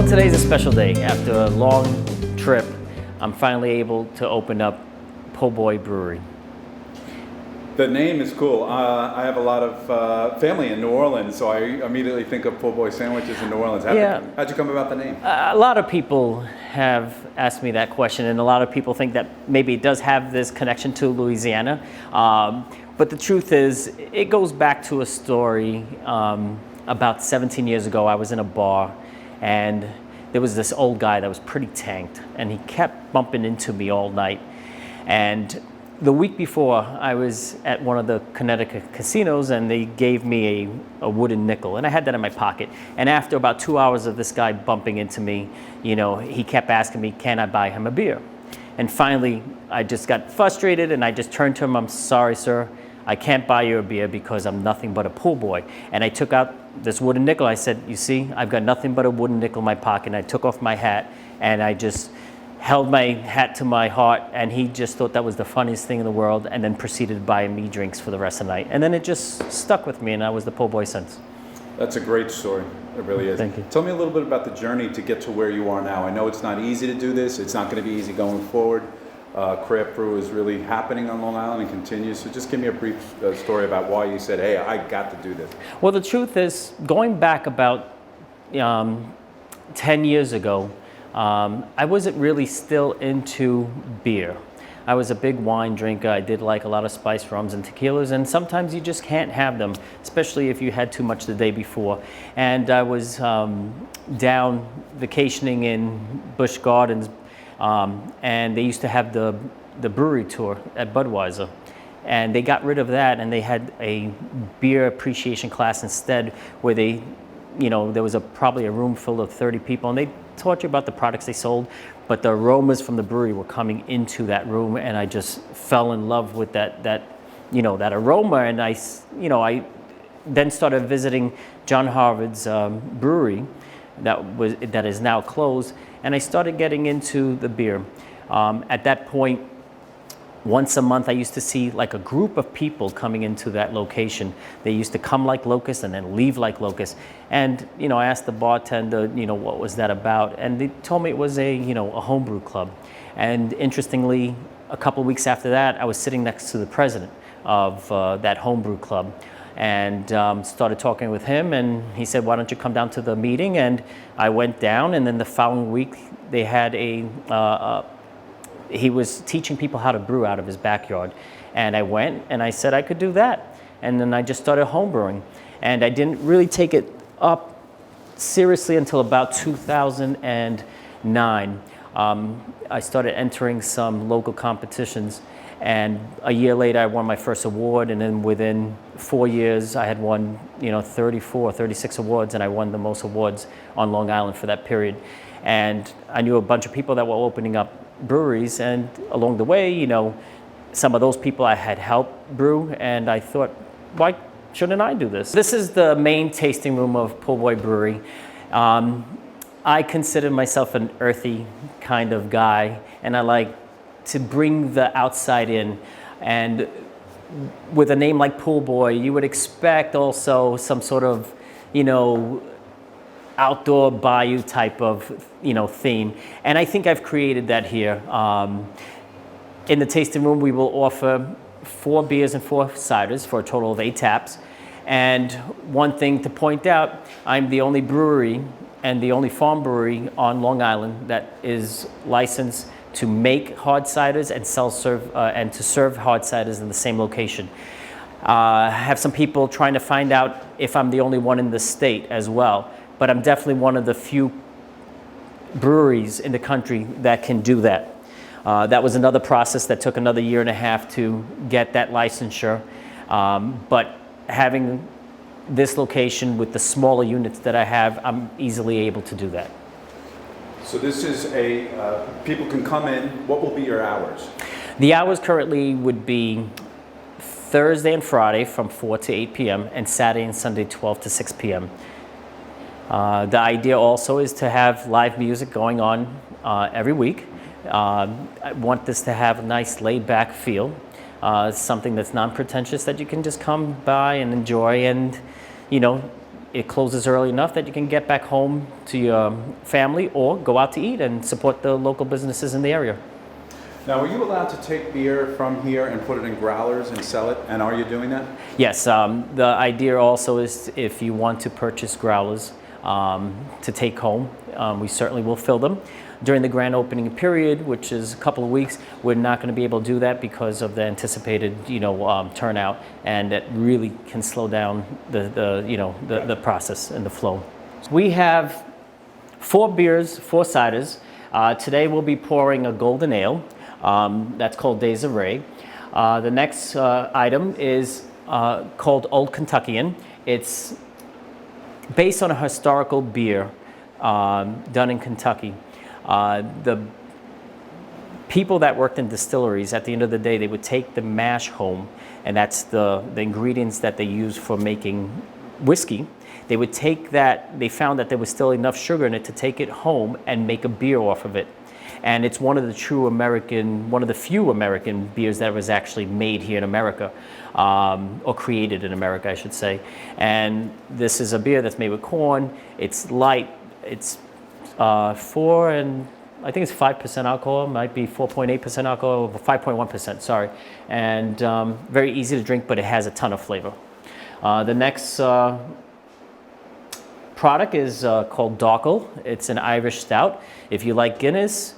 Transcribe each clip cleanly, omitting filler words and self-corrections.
today's a special day. After a long trip, I'm finally able to open up Po' Boy Brewery. The name is cool. I have a lot of family in New Orleans, so I immediately think of po' boy sandwiches in New Orleans. How'd you come about the name? A lot of people have asked me that question, and a lot of people think that maybe it does have this connection to Louisiana. But the truth is, it goes back to a story. About 17 years ago, I was in a bar, and there was this old guy that was pretty tanked, and he kept bumping into me all night. And the week before, I was at one of the Connecticut casinos, and they gave me a wooden nickel, and I had that in my pocket. And after about 2 hours of this guy bumping into me, he kept asking me, can I buy him a beer? And finally, I just got frustrated, and I just turned to him, I'm sorry, sir, I can't buy you a beer because I'm nothing but a pool boy. And I took out this wooden nickel. I said, you see, I've got nothing but a wooden nickel in my pocket. And I took off my hat, and I just held my hat to my heart, and he just thought that was the funniest thing in the world, and then proceeded to buy me drinks for the rest of the night. And then it just stuck with me, and I was the po' boy since. That's a great story. It really is. Thank you. Tell me a little bit about the journey to get to where you are now. I know it's not easy to do this. It's not going to be easy going forward. Craft brew is really happening on Long Island and continues. So just give me a brief story about why you said, hey, I got to do this. Well, the truth is, going back about 10 years ago, I wasn't really still into beer. I was a big wine drinker. I did like a lot of spiced rums and tequilas, and sometimes you just can't have them, especially if you had too much the day before. And I was down vacationing in Busch Gardens, and they used to have the brewery tour at Budweiser. And they got rid of that, and they had a beer appreciation class instead, where they, there was probably a room full of 30 people, and they taught you about the products they sold, but the aromas from the brewery were coming into that room, and I just fell in love with that aroma. And I then started visiting John Harvard's brewery that is now closed, and I started getting into the beer. At that point, once a month, I used to see like a group of people coming into that location. They used to come like locusts and then leave like locusts. And, I asked the bartender, what was that about? And they told me it was a homebrew club. And interestingly, a couple of weeks after that, I was sitting next to the president of that homebrew club, and started talking with him. And he said, why don't you come down to the meeting? And I went down, and then the following week, they had he was teaching people how to brew out of his backyard. And I went, and I said I could do that. And then I just started homebrewing. And I didn't really take it up seriously until about 2009. I started entering some local competitions. And a year later, I won my first award. And then within 4 years, I had won 34, 36 awards. And I won the most awards on Long Island for that period. And I knew a bunch of people that were opening up breweries, and along the way, some of those people I had helped brew, and I thought, why shouldn't I do this? This is the main tasting room of Po' Boy Brewery. I consider myself an earthy kind of guy, and I like to bring the outside in. And with a name like Po' Boy, you would expect also some sort of, outdoor bayou type of theme, and I think I've created that here. In the tasting room, we will offer 4 beers and 4 ciders for a total of 8 taps. And one thing to point out, I'm the only brewery and the only farm brewery on Long Island that is licensed to make hard ciders and and to serve hard ciders in the same location. I have some people trying to find out if I'm the only one in the state as well. But I'm definitely one of the few breweries in the country that can do that. That was another process that took another 1.5 years to get that licensure. But having this location with the smaller units that I have, I'm easily able to do that. So this is people can come in. What will be your hours? The hours currently would be Thursday and Friday from 4 to 8 p.m. and Saturday and Sunday 12 to 6 p.m. The idea also is to have live music going on every week. I want this to have a nice laid-back feel, something that's non-pretentious that you can just come by and enjoy, and it closes early enough that you can get back home to your family or go out to eat and support the local businesses in the area. Now, are you allowed to take beer from here and put it in growlers and sell it? And are you doing that? Yes, the idea also is if you want to purchase growlers to take home, we certainly will fill them. During the grand opening period, which is a couple of weeks, we're not going to be able to do that because of the anticipated, turnout, and it really can slow down the process and the flow. We have 4 beers, 4 ciders. Today we'll be pouring a golden ale. That's called Days of Ray. The next item is called Old Kentuckian. It's based on a historical beer done in Kentucky. The people that worked in distilleries, at the end of the day, they would take the mash home, and that's the ingredients that they use for making whiskey. They would take that, they found that there was still enough sugar in it to take it home and make a beer off of it. And it's one of the few American beers that was actually made here in America, or created in America, I should say. And this is a beer that's made with corn. It's light. It's 4 and I think it's 5% alcohol. Might be 4.8% alcohol, 5.1%. Sorry, and very easy to drink, but it has a ton of flavor. The next product is called Darkle. It's an Irish stout. If you like Guinness,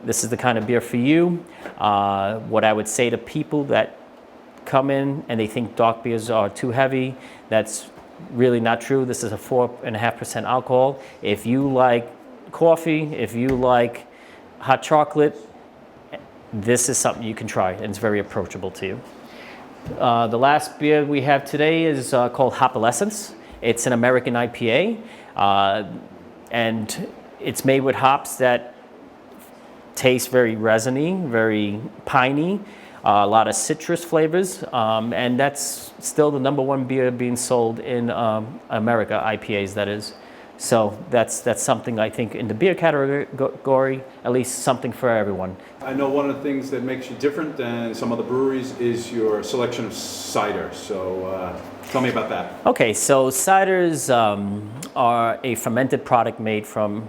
this is the kind of beer for you. What I would say to people that come in and they think dark beers are too heavy, that's really not true. This is a 4.5% alcohol. If you like coffee, if you like hot chocolate, this is something you can try, and it's very approachable to you. The last beer we have today is called Hopalescence. It's an American IPA, and it's made with hops that taste very resiny, very piney, a lot of citrus flavors, and that's still the #1 beer being sold in America, IPAs that is. So that's something I think in the beer category, at least something for everyone. I know one of the things that makes you different than some other breweries is your selection of cider. So tell me about that. Okay, so ciders are a fermented product made from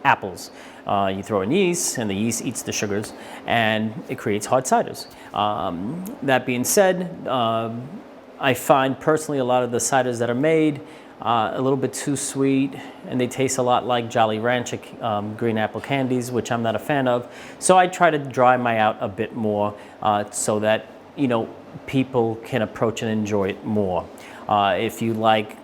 apples. You throw in yeast, and the yeast eats the sugars, and it creates hard ciders. That being said, I find personally a lot of the ciders that are made a little bit too sweet, and they taste a lot like Jolly Rancher green apple candies, which I'm not a fan of. So I try to dry my out a bit more so that people can approach and enjoy it more. If you like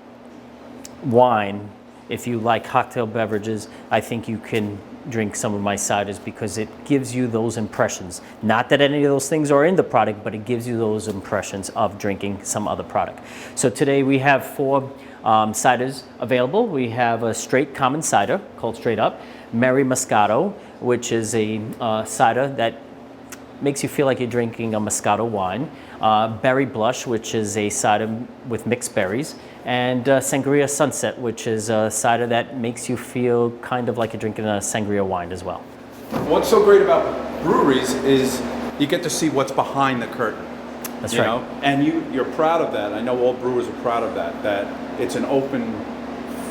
wine, if you like cocktail beverages, I think you can drink some of my ciders because it gives you those impressions. Not that any of those things are in the product, but it gives you those impressions of drinking some other product. So today we have 4 ciders available. We have a straight common cider called Straight Up, Merry Moscato, which is a cider that makes you feel like you're drinking a Moscato wine, Berry Blush, which is a cider with mixed berries, and Sangria Sunset, which is a cider that makes you feel kind of like you're drinking a sangria wine as well. What's so great about breweries is you get to see what's behind the curtain. That's right. And you're proud of that. I know all brewers are proud of that it's an open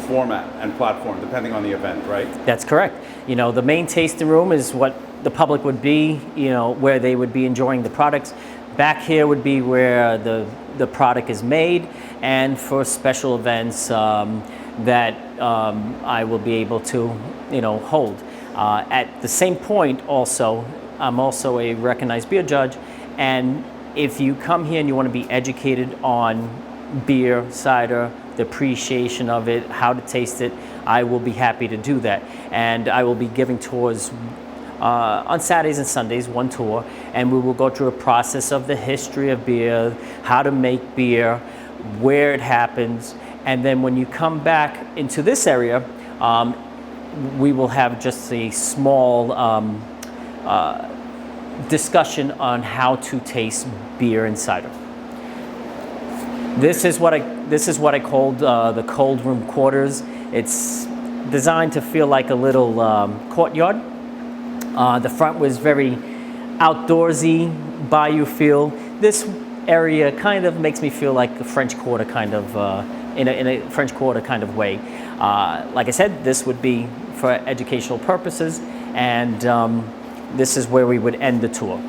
format and platform depending on the event, right? That's correct. The main tasting room is what the public would be, where they would be enjoying the products. Back here would be where the product is made, and for special events that I will be able to, hold. At the same point also, I'm also a recognized beer judge, and if you come here and you want to be educated on beer, cider, the appreciation of it, how to taste it, I will be happy to do that. And I will be giving tours on Saturdays and Sundays, 1 tour, and we will go through a process of the history of beer, how to make beer, where it happens, and then when you come back into this area, we will have just a small discussion on how to taste beer and cider. This is what I called the cold room quarters. It's designed to feel like a little courtyard. The front was very outdoorsy, bayou feel. This area kind of makes me feel like a French Quarter kind of in a French Quarter kind of way. Like I said, this would be for educational purposes, and this is where we would end the tour.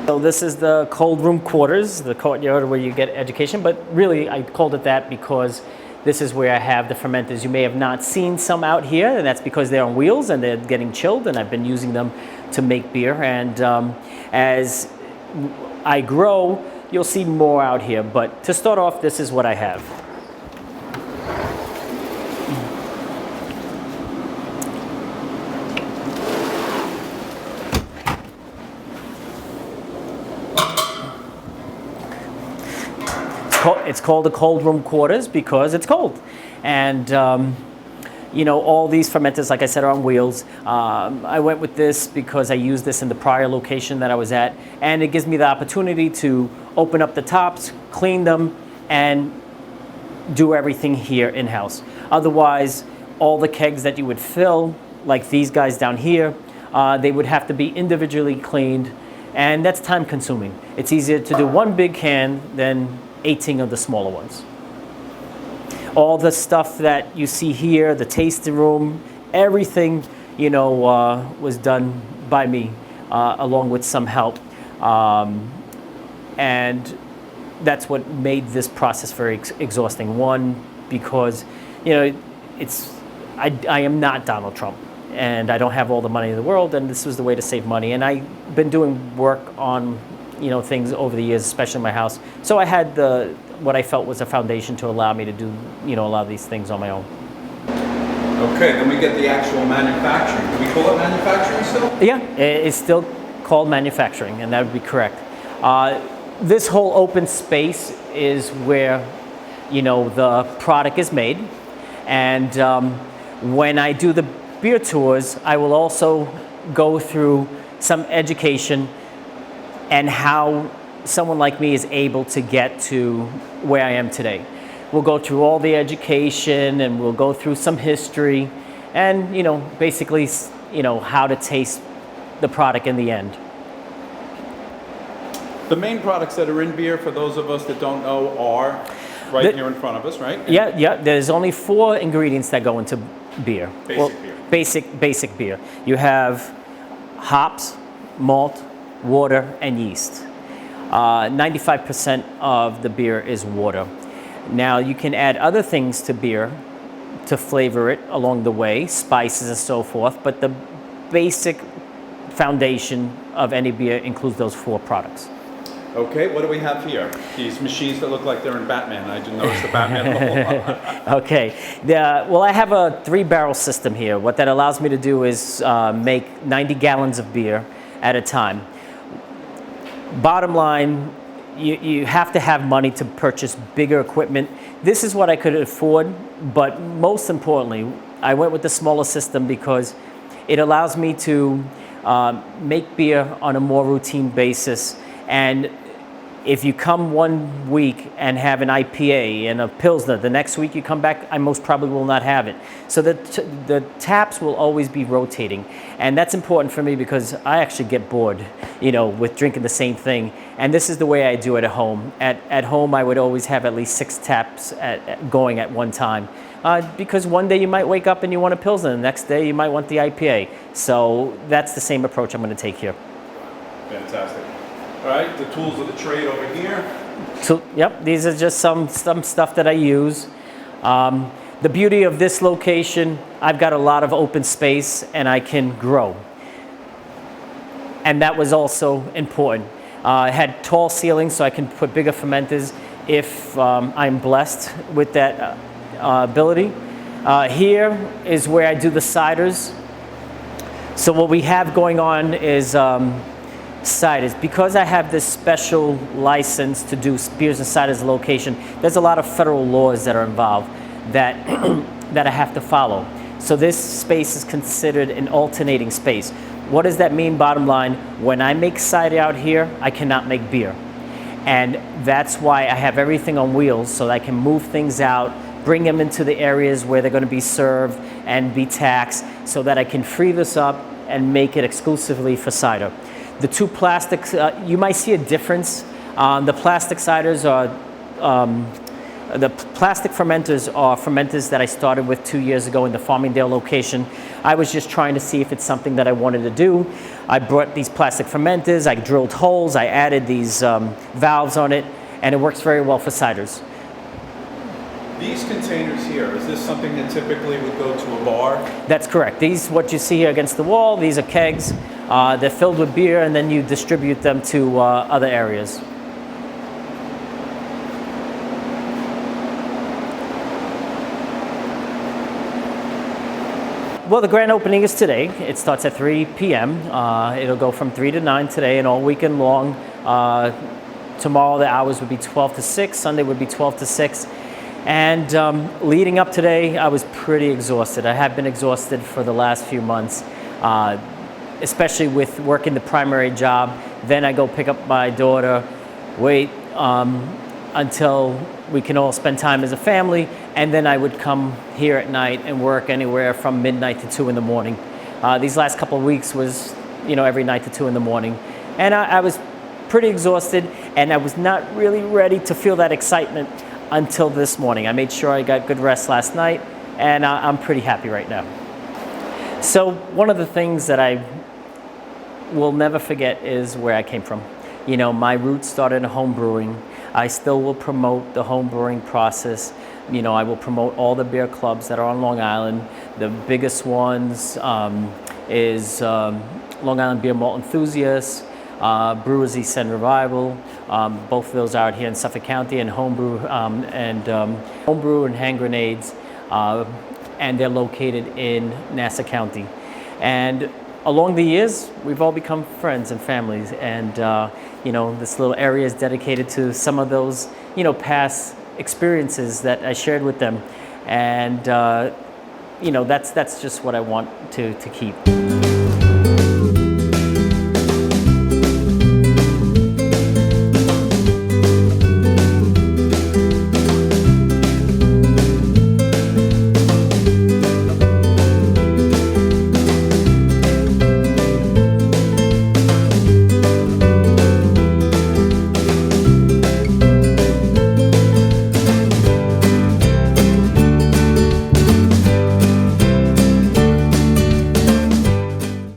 So this is the cold room quarters, the courtyard where you get education, but really I called it that because this is where I have the fermenters. You may have not seen some out here, and that's because they're on wheels and they're getting chilled, and I've been using them to make beer. And as I grow, you'll see more out here. But to start off, this is what I have. It's called the cold room quarters because it's cold. And you know, all these fermenters, like I said, are on wheels. I went with this because I used this in the prior location that I was at, and it gives me the opportunity to open up the tops, clean them, and do everything here in-house. Otherwise, all the kegs that you would fill, like these guys down here, they would have to be individually cleaned, and that's time consuming. It's easier to do one big can than 18 of the smaller ones. All the stuff that you see here, the tasting room, everything, you know, was done by me, along with some help. And that's what made this process very exhausting. One, because, you know, I am not Donald Trump, and I don't have all the money in the world, and this was the way to save money. And I've been doing work on, you know, things over the years, especially in my house. So I had what I felt was a foundation to allow me to do, you know, a lot of these things on my own. Okay, then we get the actual manufacturing. Do we call it manufacturing still? Yeah, it's still called manufacturing, and that would be correct. This whole open space is where, you know, the product is made. And when I do the beer tours, I will also go through some education and how someone like me is able to get to where I am today. We'll go through all the education, and we'll go through some history, and, you know, basically, you know, how to taste the product in the end. The main products that are in beer, for those of us that don't know, are here in front of us, right? Yeah. There's only 4 ingredients that go into beer. Beer. Basic beer. You have hops, malt, water, and yeast. 95% of the beer is water. Now, you can add other things to beer to flavor it along the way, spices and so forth, but the basic foundation of any beer includes those 4 products. Okay, what do we have here? These machines that look like they're in Batman. I didn't notice the Batman. Okay, well, I have a 3-barrel system here. What that allows me to do is make 90 gallons of beer at a time. Bottom line, you have to have money to purchase bigger equipment. This is what I could afford, but most importantly, I went with the smaller system because it allows me to make beer on a more routine basis. And if you come one week and have an IPA and a Pilsner, the next week you come back, I most probably will not have it. So the taps will always be rotating. And that's important for me because I actually get bored, you know, with drinking the same thing. And this is the way I do it at home. At home, I would always have at least 6 taps going at one time. Because one day you might wake up and you want a Pilsner, the next day you might want the IPA. So that's the same approach I'm going to take here. Fantastic. All right, the tools of the trade over here. So, yep, these are just some stuff that I use. The beauty of this location, I've got a lot of open space and I can grow. And that was also important. I had tall ceilings so I can put bigger fermenters if I'm blessed with that ability. Here is where I do the ciders. So what we have going on is ciders. Because I have this special license to do beers and ciders location, there's a lot of federal laws that are involved that that I have to follow. So this space is considered an alternating space. What does that mean, bottom line? When I make cider out here, I cannot make beer. And that's why I have everything on wheels so that I can move things out, bring them into the areas where they're going to be served and be taxed so that I can free this up and make it exclusively for cider. The 2 plastics, you might see a difference. The plastic ciders are The plastic fermenters are fermenters that I started with 2 years ago in the Farmingdale location. I was just trying to see if it's something that I wanted to do. I brought these plastic fermenters, I drilled holes, I added these valves on it, and it works very well for ciders. These containers here, is this something that typically would go to a bar? That's correct. These, what you see here against the wall, these are kegs. They're filled with beer, and then you distribute them to other areas. Well, the grand opening is today. It starts at 3 p.m. It'll go from 3 to 9 today and all weekend long. Tomorrow the hours would be 12 to 6. Sunday would be 12 to 6. And leading up today, I was pretty exhausted. I have been exhausted for the last few months, especially with working the primary job. Then I go pick up my daughter, wait until we can all spend time as a family, and then I would come here at night and work anywhere from midnight to 2 in the morning. These last couple of weeks was, every night to 2 in the morning. And I was pretty exhausted, and I was not really ready to feel that excitement until this morning. I made sure I got good rest last night, and I'm pretty happy right now. So one of the things that I will never forget is where I came from. My roots started in home brewing. I still will promote the home brewing process. I will promote all the beer clubs that are on Long Island. The biggest ones is Long Island Beer Malt Enthusiasts, Brewers East End Revival. Both of those are out here in Suffolk County, and Homebrew and Hand Grenades, and they're located in Nassau County. And along the years, we've all become friends and families, and this little area is dedicated to some of those past experiences that I shared with them, and that's just what I want to keep.